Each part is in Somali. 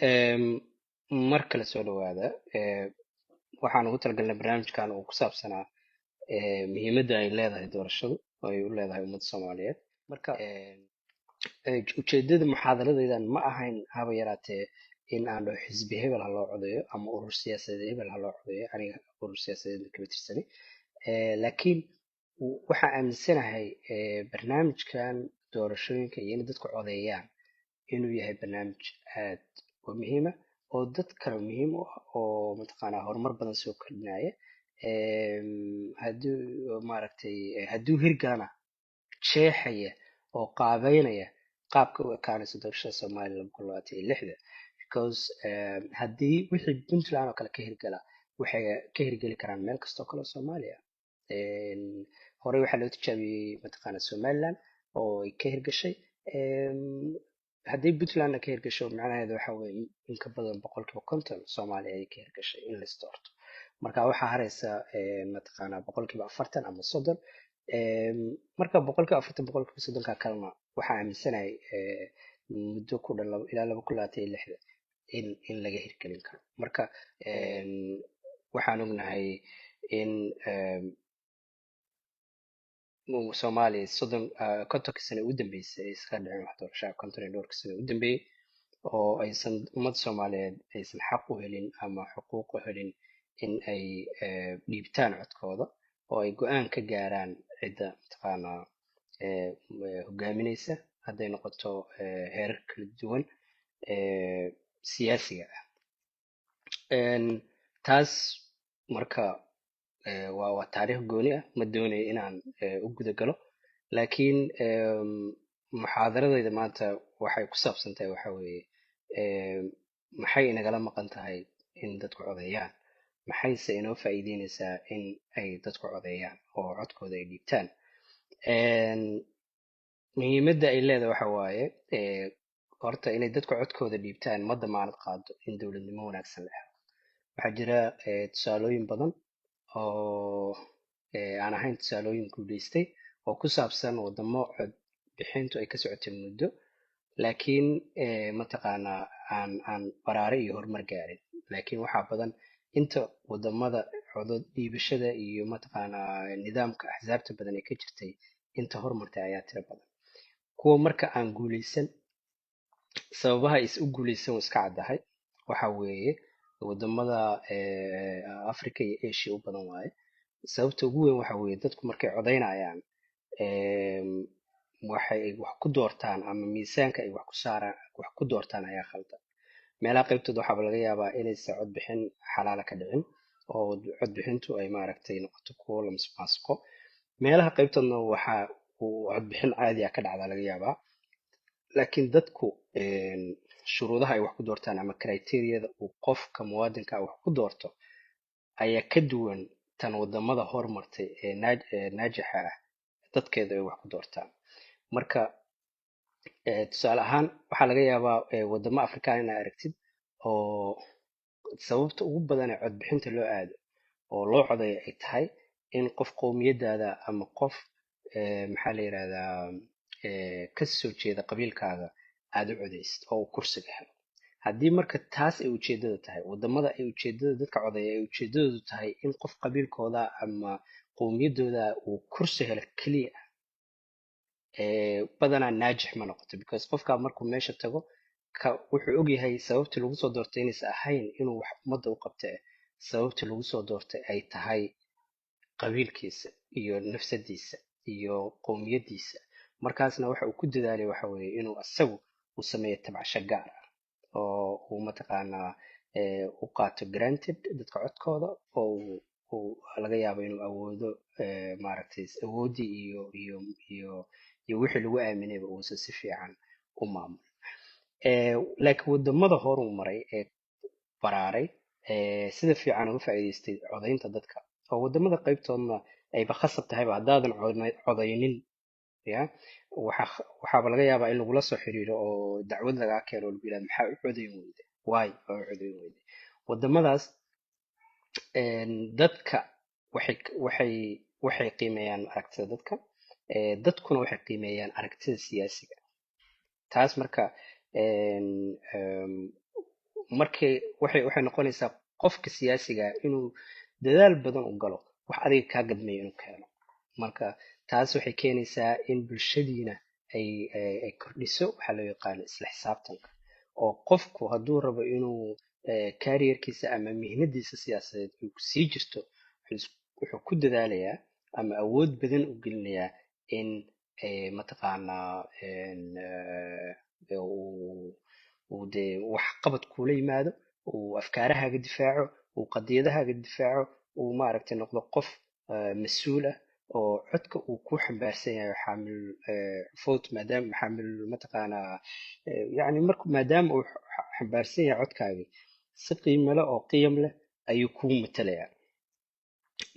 Em, mar kale soo dhawaada. Waxaan ugu talagalnay barnaamijkan oo ku saabsanaa muhiimadda ay leedahay doorashadu oo ay u leedahay ummadda Soomaaliyeed. Marka ujeedada muxaadaradaydan ma ahayn haba yaraatee in aan dhaho xisbi hebel ha loo codeeyo ama urur siyaasadeed hebel ha loo codeeyo. Aniga urur siyaasadeed kama tirsani. Laakiin waxaan aaminsanahay barnaamijkan doorashooyinka iyo in dadku codeeyaan inuu yahay barnaamij aad u muhiima oo dad kale muhiim u ah oo mataqaanaa horumar badan soo kordhinaya. Hadduu maaragtay hadduu hirgalana jeexaya oo qaabeynaya qaabka u ekaanayso doorashada Soomaaliya 2026 because haddii wixii Puntland oo kale ka hirgala waxay ka hirgeli karaan meel kastoo kale oo Soomaaliya. Horey waxaa loo tijaabiyey mataqaanaa Somaliland oo ay ka hirgashay. Haddii Puntlandna ka hirgasho macnaheedu waxa weeye in ka badan 50% Soomaaliya ay ka hirgashay in la isdoorto. Marka waxaa haraysa mataqaanaa 40% ama 30. Marka 40% kalena waxaa aaminsanahay muddo ku dhan ilaa 2026 in laga hirgelin karo. Marka waxaan ognahay in Soomaaliya 50 sano u dambeysay ay iska dhicin wax doorasho 52 sano u dambeeyay oo aysan ummadda Soomaaliyeed aysan xaq u helin ama xuquuq u helin in ay dhiibtaan codkooda oo ay go'aan ka gaaraan cidda mataqaanaa hogaaminaysa hadday noqoto heerar kala duwan siyaasiga ah. Taas marka waa taariikh gooni ah, ma doonayo inaan u guda galo, laakiin muxaadaradayda maanta waxay ku saabsan tahay waxa weeye maxay inagala maqan tahay in dadku codeeyaan, maxayse inoo faa'iideynaysaa in ay dadku codeeyaan oo codkooda ay dhiibtaan. Muhiimadda ay leedahay waxa waaye horta inay dadku codkooda dhiibtaan ma damaanad qaado in dowladnimo wanaagsan la helo. Waxaa jira tusaalooyin badan oo aan ahayn tusaalooyin guuleystay oo ku saabsan wadamo cod bixintu ay ka socotay muddo laakiin mataqaanaa aan baraare iyo horumar gaarin. Laakiin waxaa badan inta wadamada codod dhiibashada iyo mataqaanaa nidaamka axsaabta badan ee ka jirtay inta horumartay ayaa tiro badan. Kuwa marka aan guuleysan sababaha is u guuleysan waa iska caddahay. Waxa weeye wadamada Africa iyo Asia u badan waaye. Sababta ugu weyn waxa weeye dadku markay codeynayaan waxay wax ku doortaan ama miisaanka ay wax ku saaraan wax ku doortaan ayaa khaldan. Meelaha qaybtood waxaa laga yaabaa inaysan cod bixin xalaala ka dhicin oo cod bixintu ay maaragtay noqoto kuwo la musuqmaasuqo. Meelaha qaybtoodna waxaa cod bixin caadi ah ka dhacdaa laga yaabaa. Laakiin dadku shuruudaha ay wax ku doortaan ama criteria-da uu qofka muwaadinka wax ku doorto ayaa ka duwan tan wadamada horumartay ee naajixa ah dadkeedu ay wax ku doortaan. Marka tusaale ahaan waxaa laga yaabaa wadamo Afrikaan inaad aragtid oo sababta ugu badan ee codbixinta loo aado oo loo codeeyo ay tahay in qof qowmiyadaada ama qof maxaa la yidhahdaa ka soo jeeda qabiilkaaga aad u codeysid oo uu kursiga helo. Haddii marka taas ay ujeedada tahay wadamada ay ujeedada dadka codeeya ay ujeedadoodu tahay in qof qabiilkooda ama qowmiyadooda uu kursi helo keliya badanaa naajix ma noqoto because qofka markuu meesha tago wuxuu ogyahay sababta lagu soo doortay inaysan ahayn inuu wax ummadda u qabto sababta lagu soo doortay ay tahay qabiilkiisa iyo nafsadiisa iyo qowmiyadiisa. Markaasna waxa uu ku dadaalay waxa weeye inuu asagu u sameeyo tabcasho gaar ah oo uu mataqaanaa u qaato granted dadka codkooda oo uu laga yaabo inuu awoodo maaragtay awoodii iyo wixii lagu aaminayba uusan si fiican u maamul. Laakiin wadamada horu maray ee baraaray sida fiican uga faa'iidaystay codeynta dadka oo wadamada qaybtoodna ayba khasab tahayba haddaadan codeynin ya waxaaba laga yaabaa in lagula soo xiriiro oo dacwad lagaa keeno oo lagu yidhahdo maxaa u codeyn weyde waay waa u codeyn weyde. Wadamadaas dadka waxay qiimeeyaan aragtida dadka dadkuna waxay qiimeeyaan aragtida siyaasiga. Taas marka markay waxay noqonaysaa qofka siyaasiga inuu dadaal badan u galo wax adiga kaa gadmayo inuu keeno. marka taas waxay keenaysaa in bulshadiina ay kordhiso waxaa loo yaqaano isla xisaabtanka, oo qofku hadduu rabo inuu kariyerkiisa ama mihnadiisa siyaasadeed uu sii jirto wuxuu ku dadaalayaa ama awood badan u gelinayaa in mataqaanaa uu dee wax qabad kuula yimaado, uu afkaarahaaga difaaco, uu qadiyadahaaga difaaco, uu maaragtay noqdo qof mas-uul ah oo codka uu ku xambaarsan yahay xaamil vote, maadaama xaamil mataqaanaa yani maadaama uu xambaarsan yahay codkaagii si qiimo leh oo qiyam leh ayuu kuu matalayaa.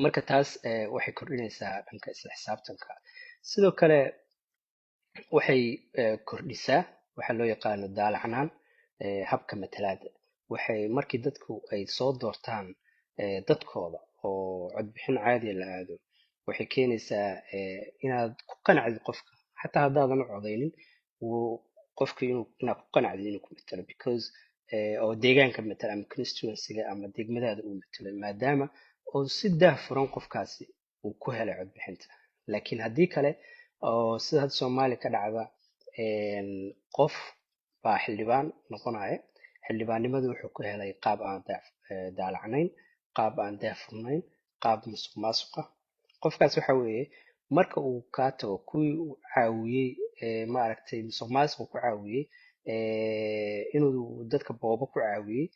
marka taas waxay kordhinaysaa dhanka isla xisaabtanka. sidoo kale waxay kordhisaa waxaa loo yaqaano daalacnaan habka matalaada. waxay markii dadku ay soo doortaan dadkooda oo codbixin caadiya la aado, waxay keenaysaa inaad ku qanacdid qofka xataa haddaadan u codaynin, qofka inaad ku qanacdid inuu ku matalo because oo deegaanka matala ama constituencyga ama degmadaada uu matalo, maadaama oo si daahfuran qofkaasi uu ku helay codbixinta. laakiin haddii kale oo sida hadda soomaaliya ka dhacda, qof baa xildhibaan noqonaya, xildhibaannimadu wuxuu ku helay qaab aan daalacnayn, qaab aan daahfurnayn, qaab musuq maasuqa. qofkaas waxa weeye marka uu kaa tago kuwii uu caawiyey maaragtay musuq maasuqa ku caawiyey, inuu dadka boobo ku caawiyey,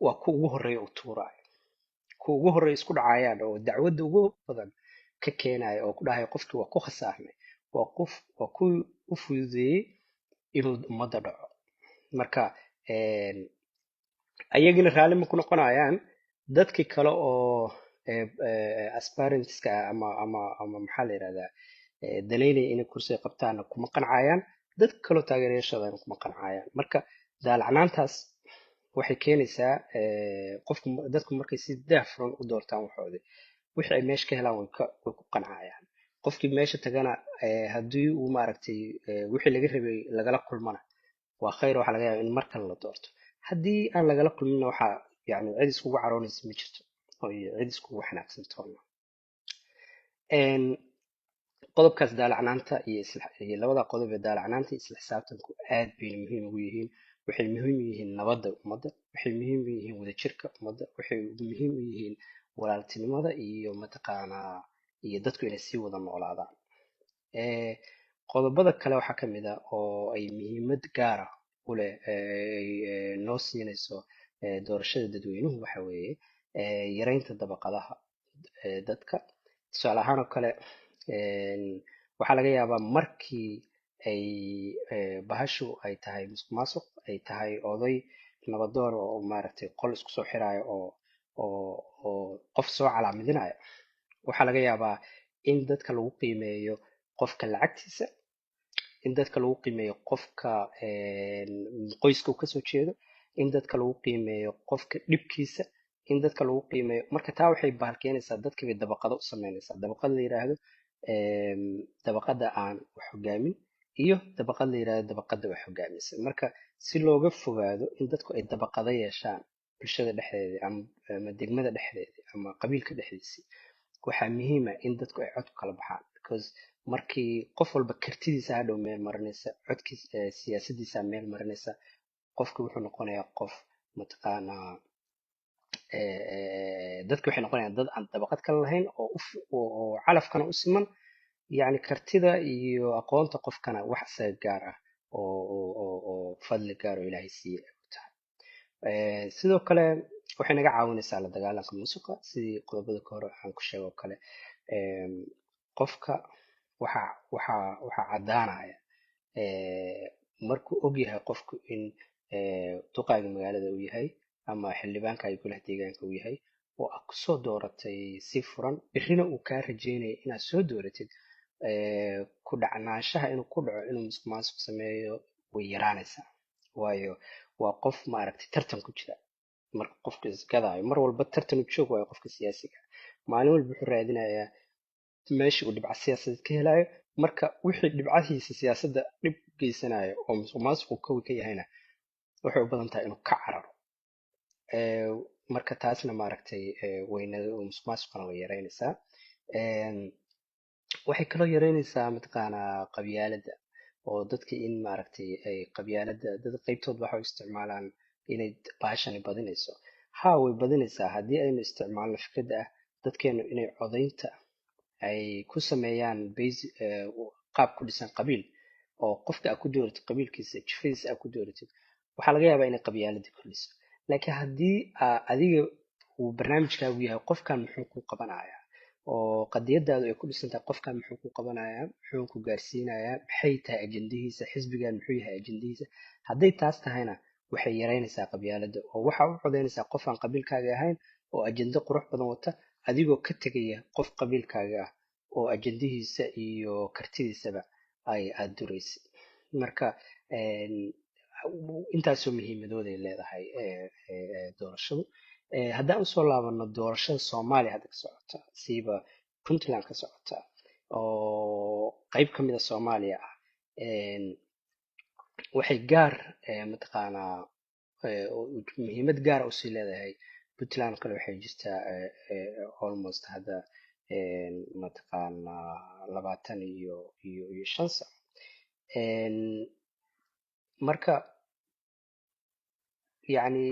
waa ku ugu horeeya u tuuraayo, ku ugu horeeya isku dhacayaan oo dacwadda ugu badan ka keenaya oo ku dhahayo qofkii waa ku khasaarnay, waa kuwii u fududeeyey inuu ummadda dhaco. marka ayagina raalli ma ku noqonayaan, dadkii kale oo aspirantska ama maxaa la yidhahdaa danaynaya inay kursiga qabtaana kuma qancayaan, dad kaloo taageerayaashadana kuma qancayaan. marka daalacnaantaas waxay keenaysaa dadku markay si daahfuran u doortaan waxoodii, wixii ay meesha ka helaan way ku qancayaan. qofkii meesha tagana haddii uu maaragtay wixii laga rabay lagala kulmana waa khayr, waxaa laga yaaba in mar kale la doorto. haddii aan lagala kulminna waxaa yani cid iskugu caroonaysa ma jirto oo cid iskugu xanaaqsan toona. qodobkaas daalacnaanta iyo labada qodob ee daalacnaanta iyo isla xisaabtanku aad bayna muhiim ugu yihiin. waxay muhiim u yihiin nabadda ummadda, waxay muhiim u yihiin wadajirka ummadda, waxay muhiim u yihiin walaaltinimada iyo mataqaanaa iyo dadku inay sii wada noolaadaan. qodobada kale waxaa ka mid ah oo ay muhiimad gaara u leh noo siinayso doorashada dadweynuhu waxa weeye yareynta dabaqadaha dadka. tusaale ahaan oo kale waxaa laga yaabaa markii ay bahashu ay tahay musuq maasuq, ay tahay oday nabadoon oo maaragtay qol isku soo xiraayo oo qof soo calaamadinayo, waxaa laga yaabaa in dadka lagu qiimeeyo qofka lacagtiisa, in dadka lagu qiimeeyo qofka qoyska uu kasoo jeedo, in dadka lagu qiimeeyo qofka dhibkiisa, in dadka lagu qiimeeyo. marka taa waxay bahalkeenaysaa dadkii bay dabaqado u sameynaysaa, dabaqad la yiraahdo dabaqada aan wax hogaamin iyo dabaqad la yirahdo dabaqada wax hogaamisa. marka si looga fogaado in dadku ay dabaqado yeeshaan bulshada dhexdeeda ama degmada dhexdeeda ama qabiilka dhexdiisii, waxaa muhiima in dadku ay cod ku kala baxaan, because markii qof walba kartidiisa hadhow meel marinaysa, codkiis siyaasadiisa meel marinaysa, qofki wuxuu noqonayaa qof mataqaanaa dadki waxay noqonayaan dad aan dabaqad kale lahayn oo calafkana u siman, yani kartida iyo aqoonta qofkana wax isaga gaar ah oo fadli gaar oo ilaahay siiye ay u tahay. sidoo kale waxay naga caawinaysaa la dagaalanka musuqa, sidii qodobada ka hore aan ku sheego kale. qofka waxaa caddaanaya markuu og yahay qofku in duqaaga magaalada uu yahay ama xildhibaankaaga golaha deegaanka uu yahay oo aad kusoo dooratay si furan, birrina uu kaa rajeynaya inaad soo dooratid, ku dhacnaanshaha inuu ku dhaco inuu musuq maasuq sameeyo way yaraanaysaa. waayo waa qof maaragtay tartan ku jira. marka qofka isgadaayo mar walba tartan u joog waayo qofka siyaasiga, maalin walba wuxuu raadinayaa meesha uu dhibca siyaasadeed ka helayo. marka wixii dhibcahiisa siyaasadda dhib geysanayo oo musuq maasuqu kowi ka yahayna waxay u badan tahay inuu ka cararo. Ee, marka taasna maaragtay wayna musuqmaasuqana way yaraynaysaa. Een, waxay kaloo yaraynaysaa mataqaanaa qabyaaladda, oo dadka in maaragtay ay qabyaaladda dad qaybtood waxay u isticmaalaan inay baashani badinayso. Haa, way badinaysaa haddii aynu isticmaalno fikradda ah dadkeenu inay codaynta ay ku sameeyaan qaab ku dhisan qabiil, oo qofka aad ku dooratid qabiilkiisa jifadiisa aad ku dooratid, waxaa laga yaabaa inay qabyaaladii kordhiso. laakiin haddii adiga uu barnaamijkaagu yahay qofkan muxuu ku qabanayaa, oo qadiyadaadu ay ku dhisan tahay qofkan muxuu ku qabanayaa, muxuu ku gaarsiinayaa, maxay tahay ajendihiisa, xisbigan muxuu yahay ajendihiisa, hadday taas tahayna waxay yaraynaysaa qabyaaladda, oo waxaa u codaynaysaa qof aan qabiilkaaga ahayn oo ajende qurux badan wata, adigoo ka tegaya qof qabiilkaaga ah oo ajendihiisa iyo kartidiisaba aad duraysid. marka intaasoo muhiimadooday leedahay doorashadu. haddaan usoo laabano doorashada soomaaliya hadda ka socota, siiba puntland ka socota oo qayb ka mid a soomaaliya ah, waxay gaar mataqaanaa muhiimad gaara usii leedahay. puntland kale waxay jirtaa almost hadda mataqaanaa 25 sano. marka yacni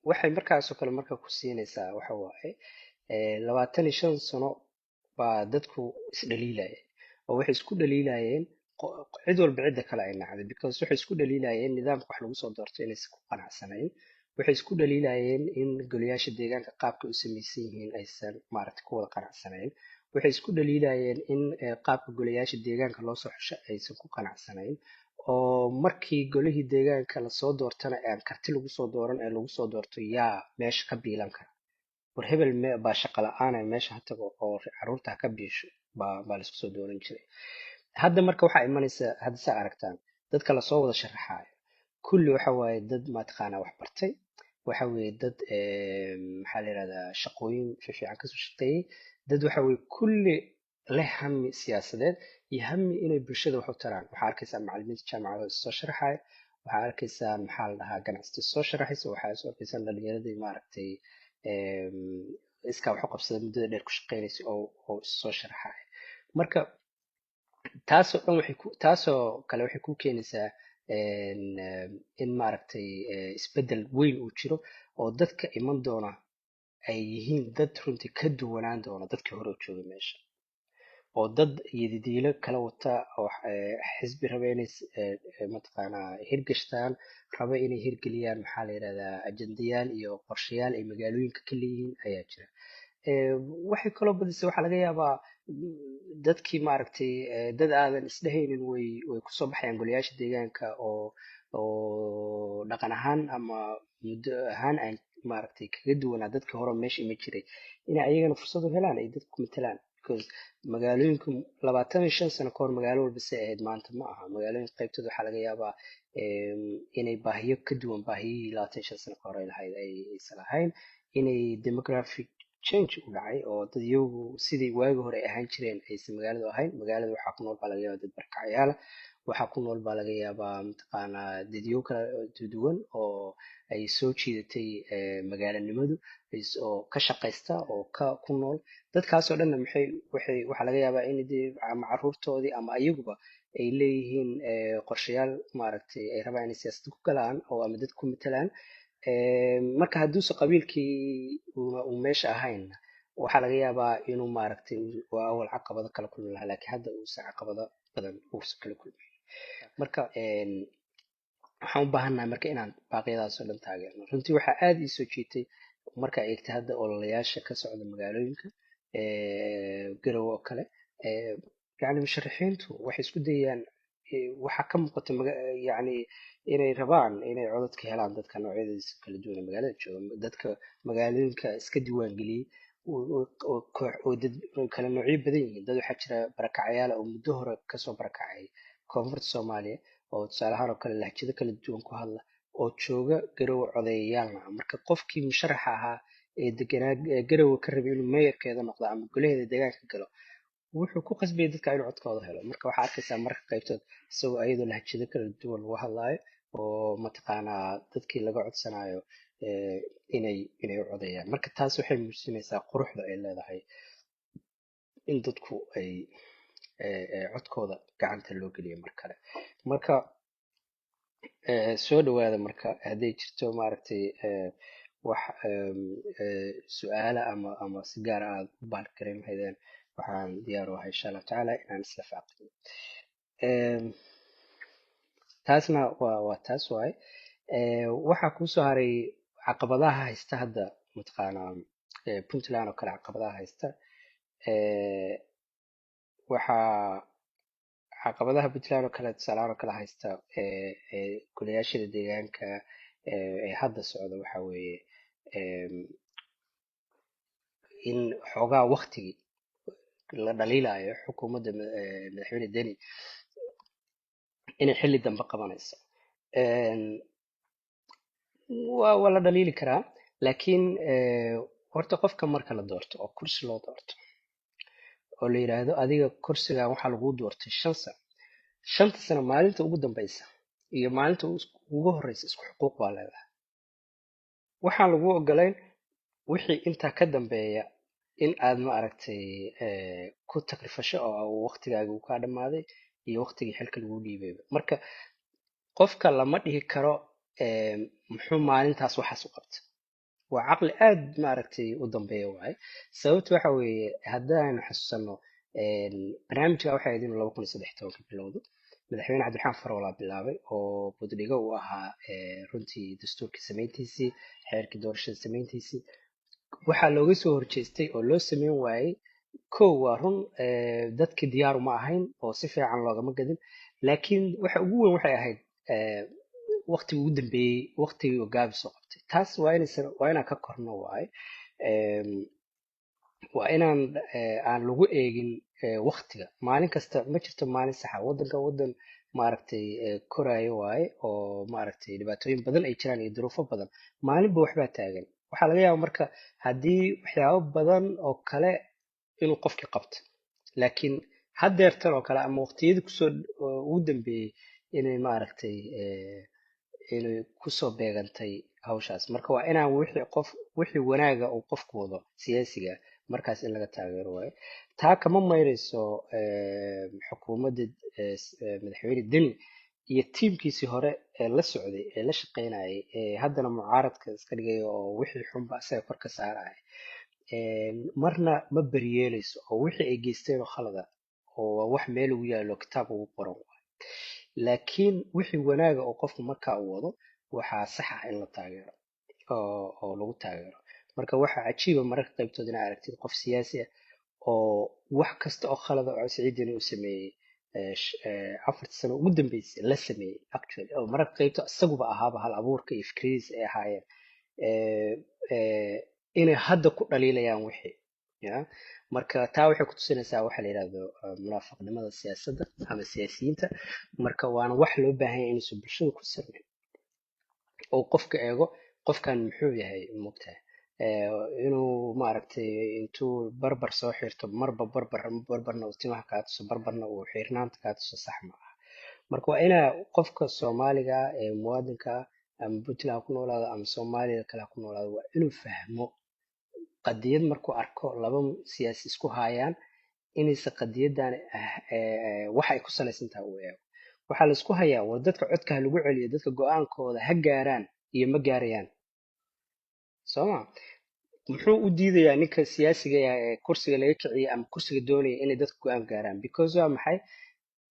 waxay markaasoo kale marka ku siinaysaa waxa waaye 25 sano baa dadku isdhaliilaya, oo waxay isku dhaliilayeen cid walba cidda kale ay nacday, because waxay isku dhaliilayeen nidaamka wax lagu soo doorto inaysan ku qanacsanayn. waxay isku dhaliilayeen in goliyaasha deegaanka qaabka u samaysan yihiin aysan maaragtay ku wada qanacsanayn. waxay isku dhaliilayeen in qaabka golayaasha deegaanka loo soo xusho aysan ku qanacsanayn, oo markii golihii deegaanka lasoo doortana aan karti lagu soo dooran ee lagu soo doorto yaa meesha ka biilan kara, war hebel baa shaqo la-aan meesha ha tago oo caruurta ha ka biisho baa laisku soo dooran jiray. hadda marka waxaa imanaysa, hadda saa aragtaan dadka lasoo wada sharaxaayo kulli waxa waaye dad mataqaanaa wax bartay, waxa weeye dad maxaa la yirahdaa shaqooyin fiican kasoo shaqeeyey, dad waxa weeye kulli leh hami siyaasadeed iyo hami inay bulshada wax u taraan. waxaa arkaysaa macallimiinta jaamacadaha soo sharaxaya, waxaa arkaysaa maxaa la dhahaa ganacsato soo sharaxaysa, waxaa soo arkaysaa dhalinyaradii maaragtay iskaa wax u qabsada muddada dheer ku shaqeynaysa oo soo sharaxaya. marka taasoo dhan taasoo kale waxay ku keenaysaa in maaragtay isbeddel weyn uu jiro, oo dadka iman doona ay yihiin dad runtii ka duwanaan doona dadkii hore u joogay meesha, oo dad yadidiilo kala wata oo xisbi raba inay mataqaanaa hirgashtaan, raba inay hirgeliyaan maxaa la yirahdaa ajendayaal iyo qorshayaal ay magaalooyinka ka leeyihiin ayaa jira. waxay kaloo badisay, waxaa laga yaabaa dadkii maaragtay dad aadan isdhehaynin way kusoo baxayaan golayaasha deegaanka oo dhaqan ahaan ama muddo ahaan aan maaragtay kaga duwanaa dadkii hore meesha ima jiray, inay ayagana fursad u helaan ay dadku ku matalaan. because magaalooyinku 25 sano kahor magaalo walba say ahayd maanta ma aha. magaalooyinka qaybtooda waxaa laga yaabaa inay baahiyo ka duwan baahiyihii 25 sano kahor ay lahayd aysan lahayn, inay demographic change u dhacay oo dad iyagu sidii waagi hore ay ahaan jireen aysan magaaladu ahayn. magaalada waxaa ku nool baa laga yaabaa dad barkacyaala, waxaa ku nool baa laga yaabaa mataqaanaa dadyo kala duwan oo ay soo jiidatay magaalanimadu oo ka shaqaysta oo ku nool. dadkaasoo dhanna waxaa laga yaabaa in ama caruurtoodii ama iyaguba ay leeyihiin qorshayaal maaragtay ay rabaan inay siyaasadda ku galaan oo ama dad ku matalaan. marka hadduuse qabiilkii uu meesha ahayn, waxaa laga yaabaa inuu maaragtay waa awal caqabado kala kulmi lahaa, laakiin hadda uusan caqabado badan uusan kala kulmin. marka waxaan u baahannahay marka inaan baaqyadaasoo dhan taageerno. runtii waxaa aada ii soo jiitay markaa eegta hadda ololayaasha ka socda magaalooyinka garowe oo kale, yani musharaxiintu waxay isku dayayaan, waxaa ka muuqata yani inay rabaan inay codad ka helaan dadka noocyadiisa kala duwan ee magaalada jooga, dadka magaalooyinka iska diiwaan geliyey oo dad kala noocyo badan yihiin. dad waxaa jira barakacyaala oo muddo hore kasoo barakacay koonfurta soomaaliya oo tusaale ahaan oo kale lahjado kala duwan ku hadla oo jooga garowe codeeyayaalna. marka qofkii musharaxa ahaa ee deganaa garowe ka rabay inuu meeyarkeeda noqdo ama golaheeda deegaanka galo, wuxuu ku qasbayay dadka inuu codkooda helo. marka waxaa arkaysaa marka qaybtood isagoo ayadoo lahjado kala duwan lagu hadlaayo oo mataqaanaa dadkii laga codsanayo eh, inay u codeeyaan. Marka taas waxay muujinaysaa quruxda ay leedahay in dadku ay codkooda gacanta loo geliyo mar kale. Marka soo dhawaada marka hadday jirto maaragtay wax su-aala ama si gaar ah aad u baalgareyn lahaydeen, waxaan diyaar u ahay insha allahu tacaala inaan isla faaqino. taasna waa taas waaye. waxaa kusoo haray caqabadaha haysta hadda mataqaanaa puntland oo kale caqabadaha haysta. waxaa caqabadaha puntland oo kale tusaalahaan oo kale haysta golayaashada deegaanka ee hadda socda waxa weeye in xoogaa waktigii la dhaliilayo xukuumadda madaxweyne deni inay xilli dambe qabanayso. waa la dhaliili karaa, laakiin horta qofka marka la doorto oo kursi loo doorto oo la yidhaahdo adiga kursigan waxaa lagu doortay 5 sano, 5 sano maalinta ugu dambeysa iyo maalinta ugu horeysa isku xuquuq baa leedahay. waxaan lagu ogolayn wixii intaa ka dambeeya in aad ma aragtay ku takrifasho oo waqtigaaga uu kaa dhamaaday iyo waqtigii xilka lagu dhiibay. marka qofka lama dhihi karo muxuu maalintaas waxaas u qabtay. waa caqli aad ma aragtay u dambeeya waaye. sababta waxa weeye haddaan xasuusano barnaamijka waxay ahayd inuu 2013 bilowdo. madaxweyne cabdiraxmaan farolaa bilaabay oo budhigo u ahaa runtii dastuurkii samayntiisii, xeerkii doorashada samayntiisii. waxaa looga soo horjeestay oo loo sameyn waayey kow waa run dadkii diyaaru ma ahayn oo si fiican loogama gadin, laakiin waxa ugu weyn waxay ahayd waqtigii ugu dambeeyey waqtigii oo gaabi soo qabtay. taas waa inaan ka korno waaye. waa inaan aan lagu eegin waqtiga. maalin kasta ma jirto maalin saxa. wadanka wadan maaragtay koraayo waaye oo maaragtay dhibaatooyin badan ay jiraan iyo duruufo badan. maalinba waxbaa taagan. waxaa laga yaaba marka haddii waxyaabo badan oo kale inuu qofkii qabto, laakiin haddeertan oo kale ama waqtiyadii kusoo ugu dambeeyey inay maaragtay inay kusoo beegantay hawshaas. marka waa inaan wixii wanaaga uu qofku wado siyaasiga markaas in laga taageero waayo. taa kama mayrayso xukuumadda madaxweyne deni iyo tiimkiisii hore ee la socday ee la shaqaynayay haddana mucaaradka iska dhigaya oo wixii xunba isaga kor ka saaraya. marna ma beriyeelayso oo wixii ay geysteen oo khalada oo wax meel ugu yaalo kitaab ugu qoran waayo. laakiin wixii wanaaga oo qofku markaa uu wado waxaa sax ah in la taageero oo lagu taageero. marka waxaa cajiiba mararka qaybtood inaa aragtid qof siyaasi ah oo wax kasta oo khalada oo Siciid Deni uu sameeyey 4 sano ugu dambeysay la sameeyey actually oo mararka qaybtood isaguba ahaaba hal abuurka iyo fikradiisa ay ahaayeen inay hadda ku dhaliilayaan wixii. marka taa waxay ku tusinaysaa waxa la yidhaahdo munaafaqnimada siyaasadda ama siyaasiyiinta. marka waana wax loo baahan yahay inuusan bulshada ku sameyn oo qofka eego qofkan muxuu yahay moogtahay inuu maaragtay intuu barbar soo xirto marba barbarna uu timaha kaa tuso barbarna uu xiirnaanta kaa tuso sax ma aha. marka waa inaa qofka soomaaliga ee muwaadinka ama puntland ku noolaado ama soomaalida kale ku noolaado waa inuu fahmo qadiyad markuu arko laba siyaasi isku haayaan inaysa qadiyadan waxa ay ku salaysan tahay uu eego. waxaa la isku hayaa war dadka codka ha lagu celiyo, dadka go-aankooda ha gaaraan iyo ma gaarayaan. sooma muxuu u diidayaa ninka siyaasiga ee kursiga laga kiciyay ama kursiga doonaya inay dadka go-aan gaaraan? because waa maxay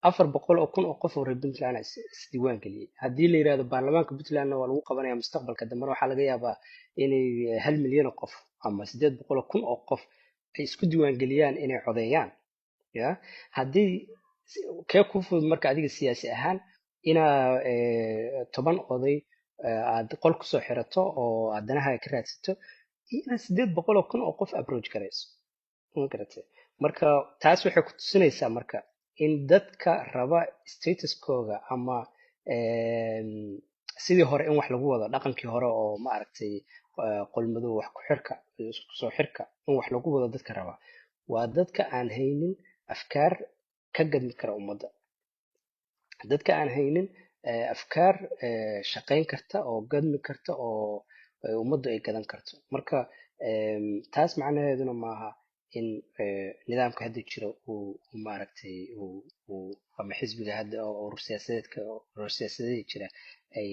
400,000 oo qof oo reer puntland isdiiwaan geliyey. haddii la yidhahdo baarlamaanka puntlandna waa lagu qabanaya mustaqbalka dambe, waxaa laga yaabaa inay 1 milyan oo qof ama 800,000 oo qof ay isku diiwaan geliyaan inay codeeyaan. haddii kee ku fudud marka adiga siyaasi ahaan inaa 10 oday aad qol kusoo xirato oo aadanaha ka raadsato inaad 800,000 oo qof approach garayso. marka taas waxay ku tusinaysaa marka in dadka raba statuskooga ama sidii hore in wax lagu wado dhaqankii hore oo ma aragtay qolmadow wax ku xirka isku soo xirka in wax lagu wado dadka raba waa dadka aan haynin afkaar ka gadmi kara ummadda, dadka aan haynin afkaar shaqayn karta oo gadmi karta oo ummaddu ay gadan karto. Marka taas macnaheeduna maaha in nidaamka hadda jira uu maaragtay ama xisbiga hadda oo urur siyaasadeedka jira ay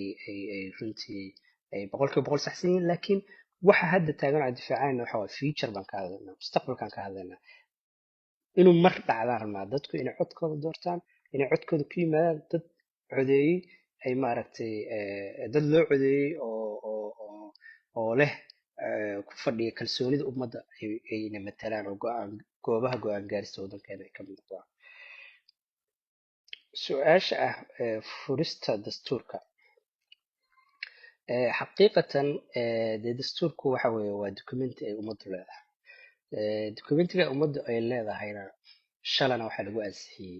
runtii ay boqolkiiba boqol saxsan yihiin. Laakiin waxa hadda taagan oo difaacayna waxa waa future baan ka hadlaynaa, mustaqbalkaan ka hadlaynaa. inuu mar dhacdaan rabnaa dadku inay codkooda doortaan, inay codkooda ku yimaadaan dad codeeyey, ay maaragtay dad loo codeeyey oo leh ku fadhiya kalsoonida ummadda ayna matalaan oo goobaha go-aan gaarista waddankeena ay ka mid noqdaan. su-aasha ah furista dastuurka. xaqiiqatan dee dastuurku waxa weeye waa documenti ay ummaddu leedahay. documentiga ummaddu ay leedahayna shalana waxaa lagu ansixiyey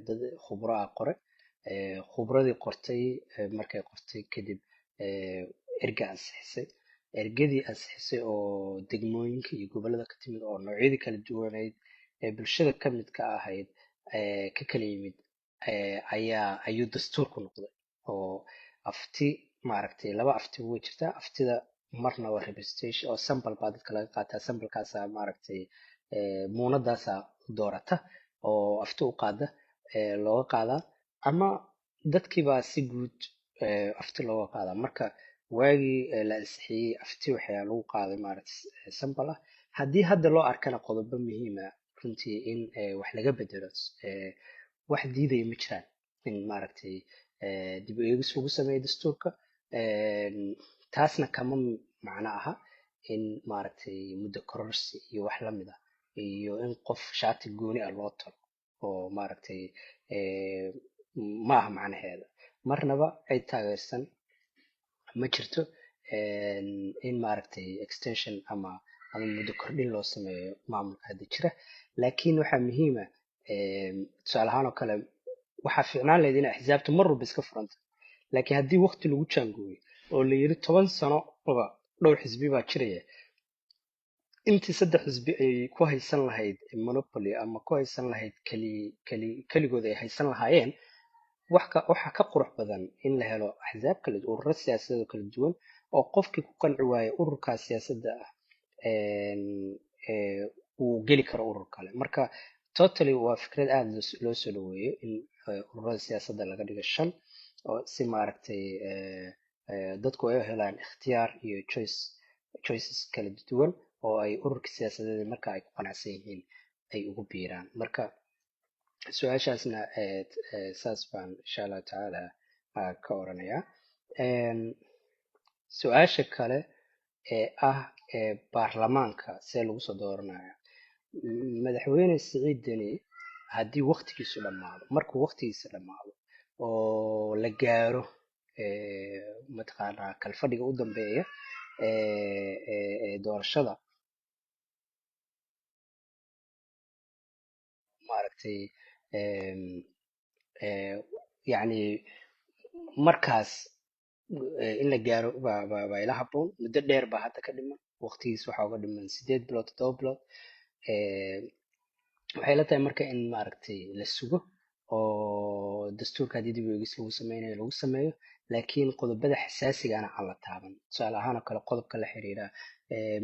dad khubro ah qore. khubradii qortay markay qortay kadib erga ansixisay. ergadii ansixisay oo degmooyinka iyo gobollada ka timid oo noocyadii kala duwaneyd ee bulshada ka mid ka ahayd ka kala yimid ayuu dastuurku noqday. oo afti maaragtay laba afti way jirtaa. aftida marna waa representation oo sample baa dadka laga qaataa. samplekaasa maaragtay muunadaasa doorata oo afti u qaada looga qaadaa, ama dadkiibaa si guud afti looga qaadaa. marka waagii la ansixiyey afti waxaa lagu qaaday maaragtay sample ah. haddii hadda loo arkana qodobo muhiima runtii in wax laga bedelo, wax diidaya ma jiraan in maaragtay dib u eegis lagu sameeyo dastuurka. taasna kama macno aha in maaragtay muddo kororsi iyo wax lamid ah iyo in qof shaati gooni ah loo talo oo maaragtay ma aha macnaheeda. marnaba cid taageersan ma jirto in maaragtay extension ama muddo kordhin loo sameeyo maamulka hadda jira. laakiin waxaa muhiima tusaale ahaan oo kale waxaa fiicnaan lahayd in axsaabta mar walba iska furanta. laakiin haddii waqti lagu jaangooyo oo la yiri 10 sano oba dhowr xisbi baa jiraya, intii 3 xisbi ay ku haysan lahayd monopoly ama ku haysan lahayd keligood ay haysan lahaayeen, waxa ka qurux badan in la helo axsaab kale ururo siyaasadeed oo kala duwan oo qofkii ku qanci waaya ururkaas siyaasadda ah uu geli karo urur kale. marka totally waa fikrad aada loo soo dhaweeyo in ururada siyaasadda laga dhigo 5 oo si maaragtay dadku ay u helaan ikhtiyaar iyo choices kala duwan oo ay ururka siyaasadeed marka ay ku qanacsan yihiin ay ugu biiraan. marka su-aashaasna saas baan insha allahu tacaala ka oranayaa. su-aasha kale ee ah baarlamaanka see lagu soo dooranaya. madaxweyne Siciid Deni haddii waqtigiisu dhammaado, markuu waqtigiisa dhammaado oo la gaaro mataqaanaa kalfadhiga u dambeeya doorashada, maaragtay yani markaas in la gaaro baa ila habboon. muddo dheer baa hadda ka dhiman, waqtigiis waxaa uga dhiman 8 bilood 7 bilood. waxay la tahay marka in maaragtay la sugo oo dastuurka haddii dib u eegis lagu sameynayo lagu sameeyo, laakiin qodobada xasaasigana aan la taaban. tusaale ahaan oo kale qodobka la xiriira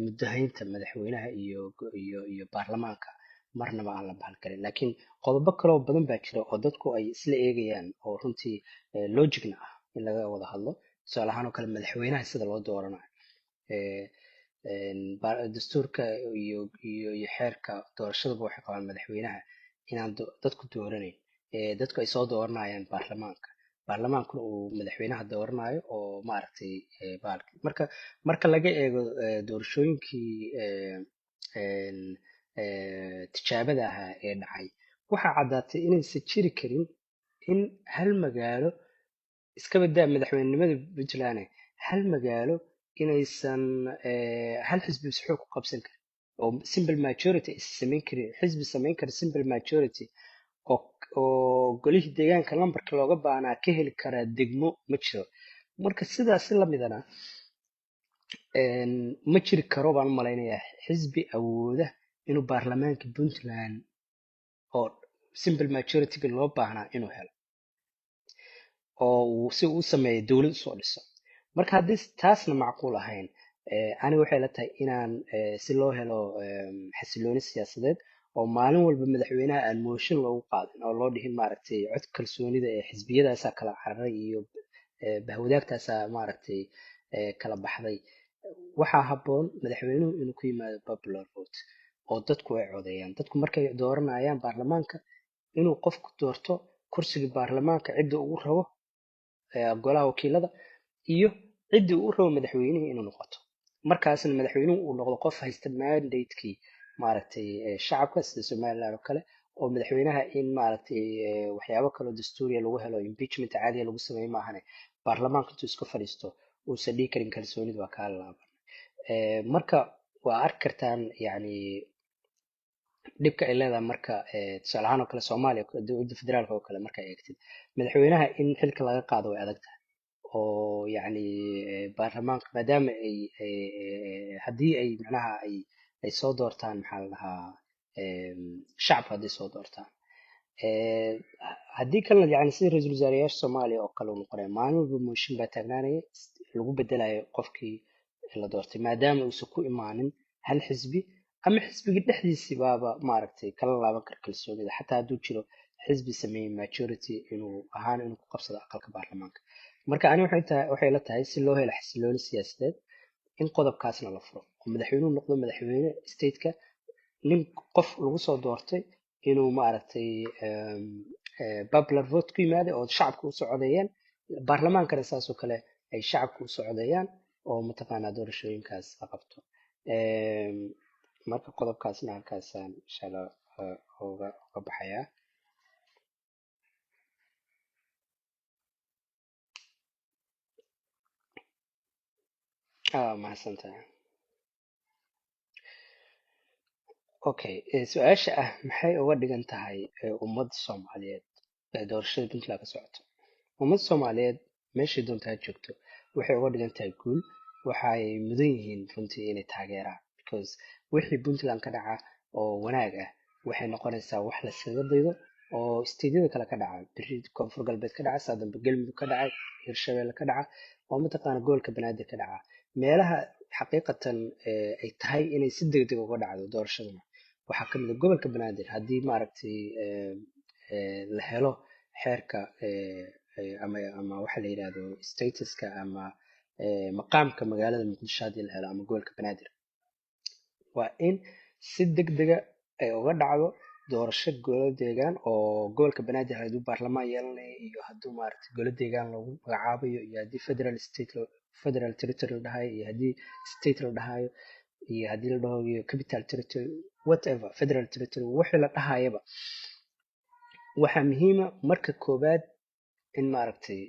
muddahaynta madaxweynaha iyo baarlamaanka marnaba aan la bahalkarin. laakiin qodobo kaloo badan baa jira oo dadku ay isla eegayaan oo runtii logicna ah in laga wada hadlo. tusaale ahaan oo kale madaxweynaha sida loo dooranayo, dastuurka iyo xeerka doorashadaba waxay qabaan madaxweynaha inaan dadku dooranayn, dadku ay soo dooranayaan baarlamaankuna uu madaxweynaha dooranayo oo maaragtay marka laga eego doorashooyinkii tijaabada ahaa ee dhacay, waxaa caddaatay inaysan jiri karin in hal magaalo, iska badaa madaxweynenimada Puntland, hal magaalo inaysan hal xisbi is xoog ku qabsan karin oo simple majority is samayn karin. xisbi samayn kara simple majority oo golihii deegaanka lambarka looga baahnaa ka heli karaa degmo ma jiro. marka sidaasi lamidana ma jiri karo baan u malaynayaa xisbi awooda inuu baarlamaanka Puntland oo simple majority loo baahnaa inuu helo. oo si uu u sameeyo dowlad usoo dhiso. Marka haddii taasna macquul ahayn, aniga waxay la tahay inaan si loo helo xasilooni siyaasadeed oo maalin walba madaxweynaha aan mooshin loogu qaadin oo loo dhihin maaragtay cod kalsoonida ee xisbiyadaasaa kala cararay iyo bahwadaagtaasaa maaragtay kala baxday. Waxaa habboon madaxweynuhu inuu ku yimaado popular vote oo dadku ay codeeyaan. Dadku markay dooranayaan baarlamaanka inuu qofku doorto kursiga baarlamaanka cidda ugu rabo golaha wakiilada iyo ciddii uu rabo madaxweynihii inuu noqoto. Markaasna madaxweynuhu uu noqdo qof haysta mandatekii maaragtay shacabka sida Somaliland oo kale, oo madaxweynaha in maaragtay waxyaabo kaloo dastuuriya lagu helo impeachment caadiya lagu sameeyo maahane baarlamaanka intuu iska fadhiisto uusan dhihi karin kalsoonida waa kaa laaban. Marka waa arki kartaan yani dhibka ay leedahay marka tusaale ahaan oo kale Soomaaliya dowladda federaalka oo kale marka eegtid madaxweynaha in xilka laga qaado way adag tahay oo yani baarlamaanka maadaama ay haddii ay macnaha ay soo doortaan maxaa la dhahaa shacabka hadday soo doortaan Eh, haddii kalena yani sida ra-iisul wasaareyaasha Soomaaliya oo kale uu noqonaya maalin walba mooshin baa taagnaanaya lagu bedelayo qofkii la doortay maadaama uusan ku imaanin hal xisbi ama xisbiga dhexdiisii baaba maaragtay kala laaban kara kalsoonida xataa hadduu jiro xisbi sameeyey majority inuu ku qabsado aqalka baarlamaanka. Marka ani waxay la tahay si loo helo xasilooni siyaasadeed in qodobkaasna la furo oo madaxweynuhu noqdo madaxweyne stateka nin qof lagu soo doortay inuu maaragtay popular vote ku yimaada oo shacabka u socodayaan baarlamaankana saas oo kale ay shacabka u socodayaan oo mataqaanaa doorashooyinkaas la qabto. Em, marka qodobkaasna halkaasaan insha Allah uga baxayaa. Mahadsantahay. Okay, su-aasha ah maxay uga dhigan tahay ummadda Soomaaliyeed ee doorashada Puntland ka socoto? Ummadda Soomaaliyeed meeshay doontaa ha joogto waxay uga dhigan tahay guul. Waxay mudan yihiin runtii inay taageeraan because wixii Puntland ka dhaca oo wanaag ah waxay noqonaysaa wax la iskaga daydo oo isteedyada kale ka dhaca beri koonfur galbeed ka dhaca saa dambe galmudug ka dhacay hirshabelle ka dhaca oo mataqaana gobolka banaadir ka dhaca meelaha xaqiiqatan ay tahay inay si degdeg uga dhacdo doorashadana waxaa kamid ah gobolka banaadir haddii maaragtay la helo xeerka ama waxa la yidhahdo statuska ama maqaamka magaalada muqdisho haddii la helo ama gobolka banaadir waa in si degdega ay uga dhacdo doorasho golo deegaan oo gobolka banaadir hadduu baarlamaan yeelanayo iyo hadduu maaragtay golo deegaan lagu magacaabayo iyo haddii federal territory la dhahayo iyo haddii state la dhahayo iyo haddii la dhahayo capital territory whatever federal territory wixii la dhahayaba waxaa muhiima marka koobaad in maaragtay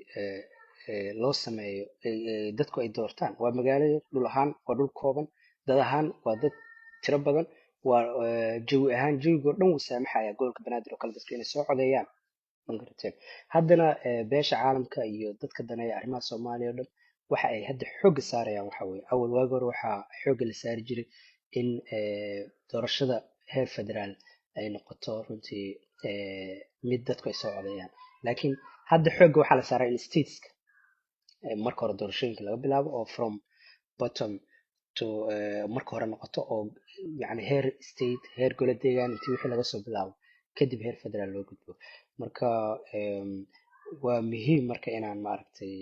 loo sameeyo dadku ay doortaan waa magaalada dhul ahaan waa dhul kooban dad ahaan waa dad tiro badan waa jawi ahaan jawigoo dhan wuu saamaxaya gobolka banaadir oo kale dadku inay soo codeeyaan magarateen haddana beesha caalamka iyo dadka daneeya arrimaha Soomaaliya oo dhan waxa ay hadda xoogga saarayaan waxa weeye awal waagi hore waxaa xoogga la saari jiray in doorashada heer federaal ay noqoto runtii mid dadku ay soo codeeyaan laakiin hadda xoogga waxaa la saaraa in stateska marka hore doorashooyinka laga bilaabo oo from bottom to marka hore noqoto oo yani heer state heer golo deegaan intii wixii laga soo bilaabo kadib heer federaal loo gudbo marka waa muhiim marka inaan maaragtay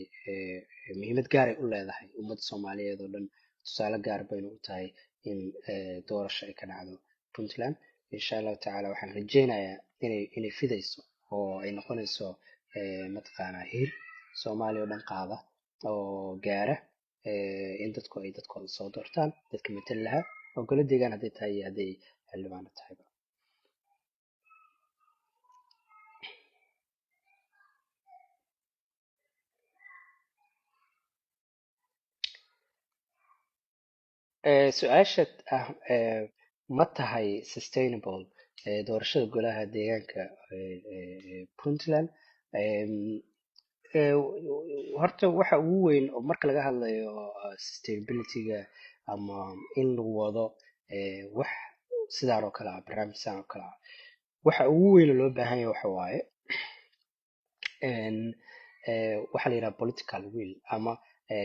muhiimad gaar ay u leedahay ummadda Soomaaliyeed oo dhan tusaale gaar bayna u tahay in doorasho ay ka dhacdo Puntland insha Allah tacaala waxaan rajeynayaa inay fidayso oo ay noqonayso mataqaanaa hir Soomaaliya oo dhan qaada oo gaara in dadku ay dadkooda soo doortaan dadka matali lahaa oo golo deegaan hadday tahay iyo hadday xildhibaano tahayba. Su-aasha ah ma tahay sustainable doorashada golaha deegaanka Puntland horta waxa ugu weyn oo marka laga hadlayo sustainability-ga ama in lagu wado wax sidaan oo kale ah barnaamij sidaan oo kale ah waxa ugu weyn oo loo baahan yahay waxa waaye waxaa la yidhaha political will ama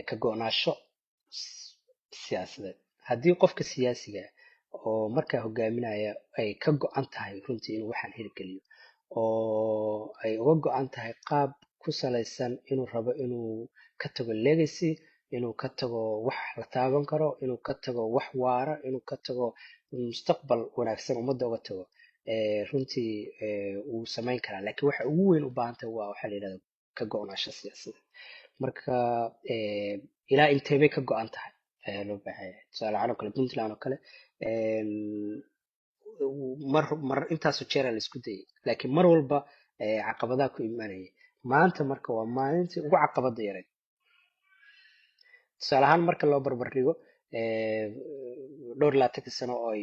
ka go-naansho siyaasadeed. Haddii qofka siyaasiga oo markaa hogaaminaya ay ka go-an tahay runtii inuu waxaan hirgeliyo oo ay uga go-an tahay qaab ku salaysan inuu rabo inuu ka tago legacy, inuu ka tago wax la taaban karo, inuu ka tago wax waara, inuu ka tago mustaqbal wanaagsan ummadda uga tago, runtii wuu samayn karaa. Laakiin waxa ugu weyn u baahan tahay waa waxaa la yidhahda ka go-naansho siyaasadeed. marka ilaa intee bay ka go-an tahay ayaa loo baahan yahay. tusaale ahaan oo kale puntland oo kale mar intaasu jeera la isku dayay, laakiin mar walba caqabadaha ku imaanayay. maanta marka waa maalintii ugu caqabada yareed. tusaale ahaan marka loo barbar dhigo dhowr 20 sano oo ay